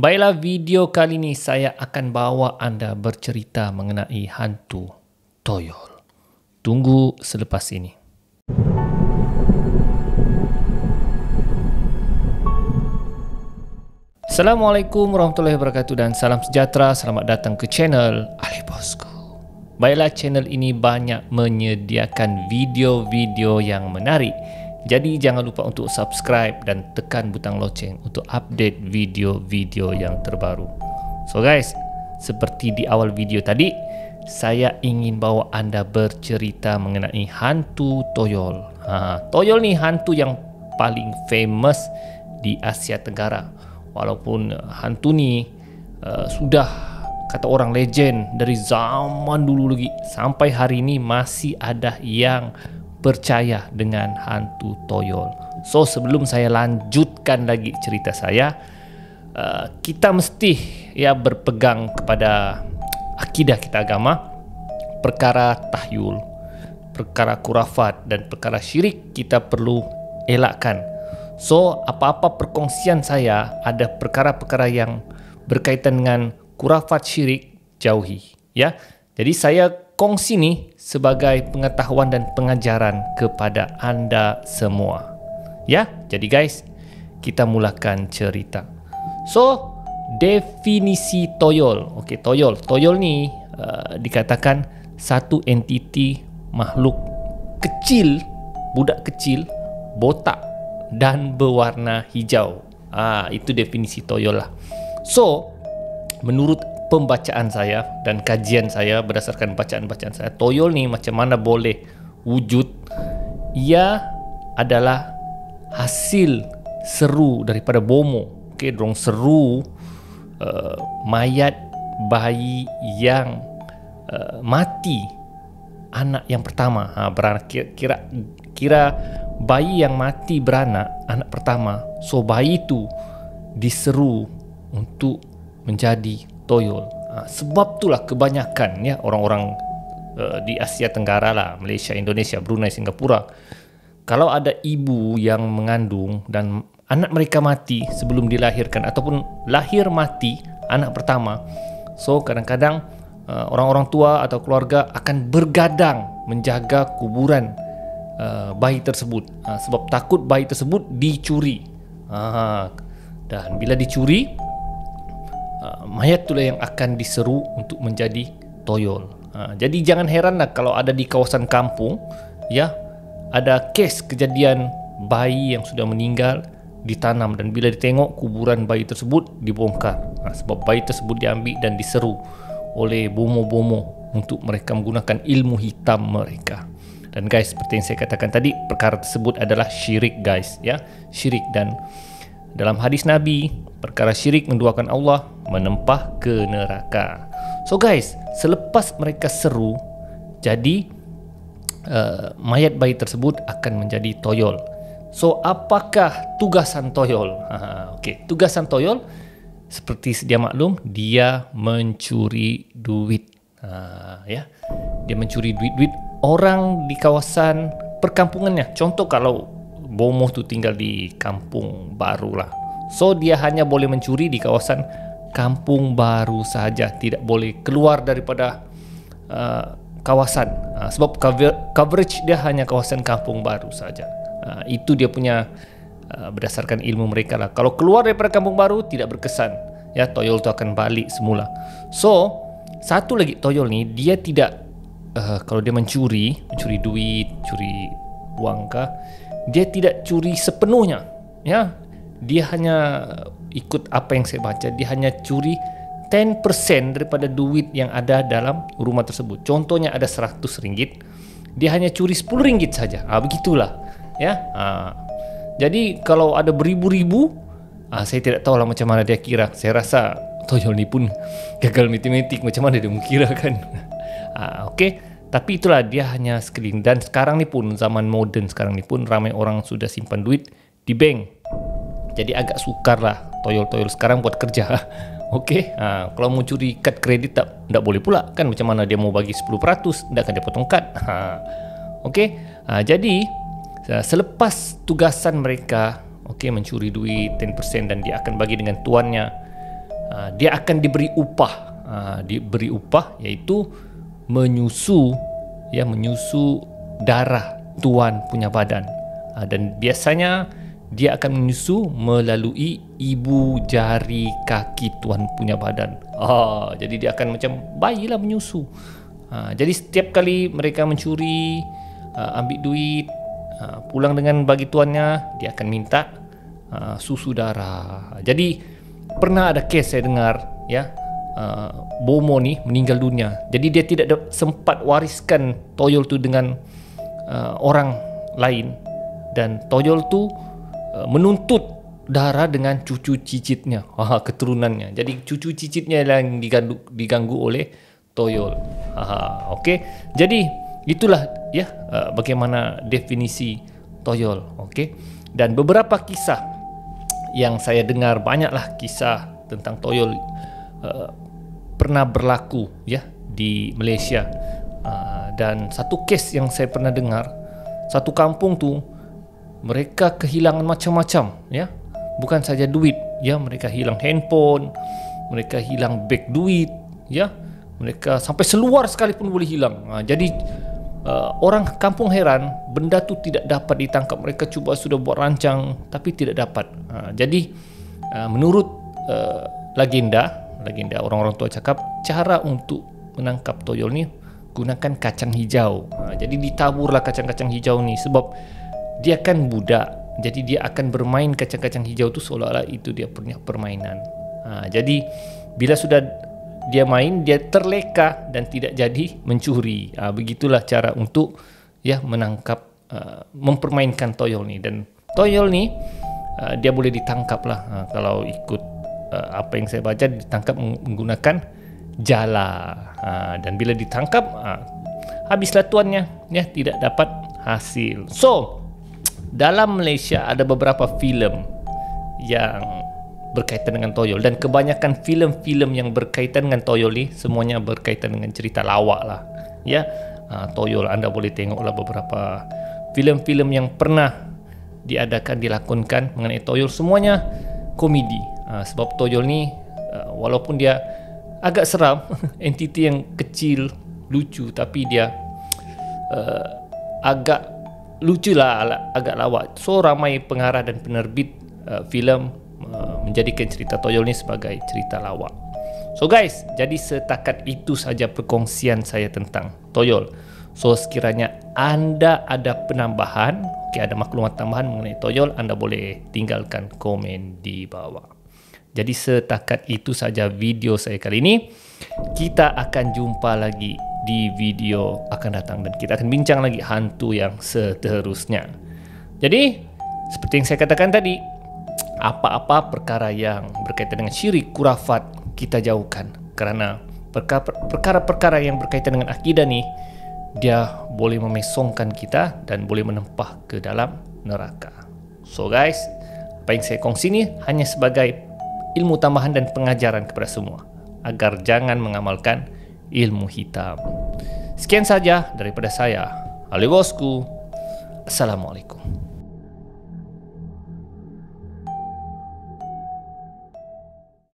Baiklah, video kali ini saya akan bawa anda bercerita mengenai hantu toyol. Tunggu selepas ini. Assalamualaikum warahmatullahi wabarakatuh dan salam sejahtera. Selamat datang ke channel Ali Bosku. Baiklah, channel ini banyak menyediakan video-video yang menarik. Jadi jangan lupa untuk subscribe dan tekan butang loceng untuk update video-video yang terbaru. So guys, seperti di awal video tadi, saya ingin bawa anda bercerita mengenai hantu toyol. Toyol ni hantu yang paling famous di Asia Tenggara. Walaupun hantu ni sudah kata orang legend dari zaman dulu lagi, sampai hari ini masih ada yang percaya dengan hantu toyol. So sebelum saya lanjutkan lagi cerita saya, kita mesti berpegang kepada akidah kita agama. Perkara tahyul, perkara kurafat dan perkara syirik kita perlu elakkan. So apa-apa perkongsian saya ada perkara-perkara yang berkaitan dengan kurafat, syirik, jauhi ya. Jadi saya kongsi ni sebagai pengetahuan dan pengajaran kepada anda semua. Ya, jadi guys, kita mulakan cerita. So, definisi toyol. Okey, toyol. Toyol ni dikatakan satu entiti makhluk kecil, budak kecil, botak dan berwarna hijau. Itu definisi toyol lah. So, menurut pembacaan saya dan kajian saya, berdasarkan bacaan-bacaan saya, toyol ni macam mana boleh wujud? Ia adalah hasil seru daripada bomo. Okey, dorong seru mayat bayi yang mati, anak yang pertama. Beranak, kira bayi yang mati beranak, anak pertama. So bayi itu diseru untuk menjadi toyol. Sebab itulah kebanyakan orang-orang di Asia Tenggara lah, Malaysia, Indonesia, Brunei, Singapura, kalau ada ibu yang mengandung dan anak mereka mati sebelum dilahirkan ataupun lahir mati anak pertama, so kadang-kadang orang-orang tua atau keluarga akan bergadang menjaga kuburan bayi tersebut, sebab takut bayi tersebut dicuri. Dan bila dicuri, mayat itulah yang akan diseru untuk menjadi toyol. Jadi jangan heranlah kalau ada di kawasan kampung, ya, ada kes kejadian bayi yang sudah meninggal ditanam dan bila ditengok kuburan bayi tersebut dibongkar. Sebab bayi tersebut diambil dan diseru oleh bomo-bomo untuk mereka menggunakan ilmu hitam mereka. Dan guys, seperti yang saya katakan tadi, perkara tersebut adalah syirik guys, ya, syirik. Dan dalam hadis Nabi, perkara syirik menduakan Allah, menempah ke neraka. So guys, selepas mereka seru, jadi mayat bayi tersebut akan menjadi toyol. So apakah tugasan toyol? Okey, tugasan toyol seperti sedia maklum, dia mencuri duit. Ya, dia mencuri duit orang di kawasan perkampungannya. Contoh kalau bomoh tu tinggal di kampung baru lah, so dia hanya boleh mencuri di kawasan kampung baru saja, tidak boleh keluar daripada kawasan. Sebab coverage dia hanya kawasan kampung baru saja. Itu dia punya berdasarkan ilmu mereka lah. Kalau keluar daripada kampung baru tidak berkesan, ya, toyol tu akan balik semula. So satu lagi, toyol ni dia tidak kalau dia mencuri duit, curi wang kah, dia tidak curi sepenuhnya, ya. Dia hanya ikut apa yang saya baca, dia hanya curi 10% daripada duit yang ada dalam rumah tersebut. Contohnya ada RM100, dia hanya curi RM10 saja. Begitulah, ya. Jadi kalau ada beribu-ribu, saya tidak tahu lah macam mana dia kira. Saya rasa toyol ni pun gagal matematik, macam mana dia mengkira kan. Okey. Tapi itulah, dia hanya sekeliling. Dan sekarang ni pun, zaman moden sekarang ni pun, ramai orang sudah simpan duit di bank. Jadi agak sukar lah toyol-toyol sekarang buat kerja. Okey, kalau mau curi kad kredit tak boleh pula kan. Macam mana dia mau bagi 10%, tak akan dia potong kad. Okey, jadi selepas tugasan mereka, okey, mencuri duit 10% dan dia akan bagi dengan tuannya, dia akan diberi upah. Diberi upah iaitu menyusu darah tuan punya badan. Dan biasanya dia akan menyusu melalui ibu jari kaki tuan punya badan. Jadi dia akan macam bayi lah menyusu. Jadi setiap kali mereka mencuri, ambil duit, pulang dengan bagi tuannya, dia akan minta susu darah. Jadi pernah ada kes saya dengar, Bomo ni meninggal dunia. Jadi dia tidak sempat wariskan toyol tu dengan orang lain, dan toyol tu menuntut darah dengan cucu cicitnya, keturunannya. Jadi cucu cicitnya yang diganggu oleh toyol. Okey. Jadi itulah bagaimana definisi toyol. Okey. Dan beberapa kisah yang saya dengar, banyaklah kisah tentang toyol pernah berlaku di Malaysia. Dan satu kes yang saya pernah dengar, satu kampung tu mereka kehilangan macam-macam, bukan saja duit, mereka hilang handphone, mereka hilang beg duit, mereka sampai seluar sekalipun boleh hilang. Jadi orang kampung heran, benda tu tidak dapat ditangkap. Mereka cuba sudah buat rancang tapi tidak dapat. Jadi menurut legenda orang-orang tua cakap, cara untuk menangkap toyol ni gunakan kacang hijau. Jadi ditaburlah kacang-kacang hijau ni, sebab dia kan budak, jadi dia akan bermain kacang-kacang hijau tu seolah-olah itu dia punya permainan. Jadi bila sudah dia main, dia terleka dan tidak jadi mencuri. Begitulah cara untuk menangkap, mempermainkan toyol ni. Dan toyol ni dia boleh ditangkap lah, kalau ikut apa yang saya baca, ditangkap menggunakan jala. Dan bila ditangkap, habislah tuannya, tidak dapat hasil. So dalam Malaysia ada beberapa filem yang berkaitan dengan toyol, dan kebanyakan filem-filem yang berkaitan dengan toyol ni semuanya berkaitan dengan cerita lawak lah. Toyol, anda boleh tengoklah beberapa filem-filem yang pernah dilakonkan mengenai toyol, semuanya komedi. Sebab toyol ni walaupun dia agak seram, entiti yang kecil, lucu, tapi dia agak lucu lah, agak lawak. So ramai pengarah dan penerbit filem menjadikan cerita toyol ni sebagai cerita lawak. So guys, jadi setakat itu saja perkongsian saya tentang toyol. So sekiranya anda ada penambahan, ada maklumat tambahan mengenai toyol, anda boleh tinggalkan komen di bawah. Jadi setakat itu saja video saya kali ini. Kita akan jumpa lagi di video akan datang, dan kita akan bincang lagi hantu yang seterusnya. Jadi seperti yang saya katakan tadi, apa-apa perkara yang berkaitan dengan syirik, kurafat, kita jauhkan. Kerana perkara-perkara yang berkaitan dengan akidah ni, dia boleh memesongkan kita dan boleh menempah ke dalam neraka. So guys, apa yang saya kongsi ni hanya sebagai ilmu tambahan dan pengajaran kepada semua, agar jangan mengamalkan ilmu hitam. Sekian saja daripada saya, Ali Bosku. Assalamualaikum.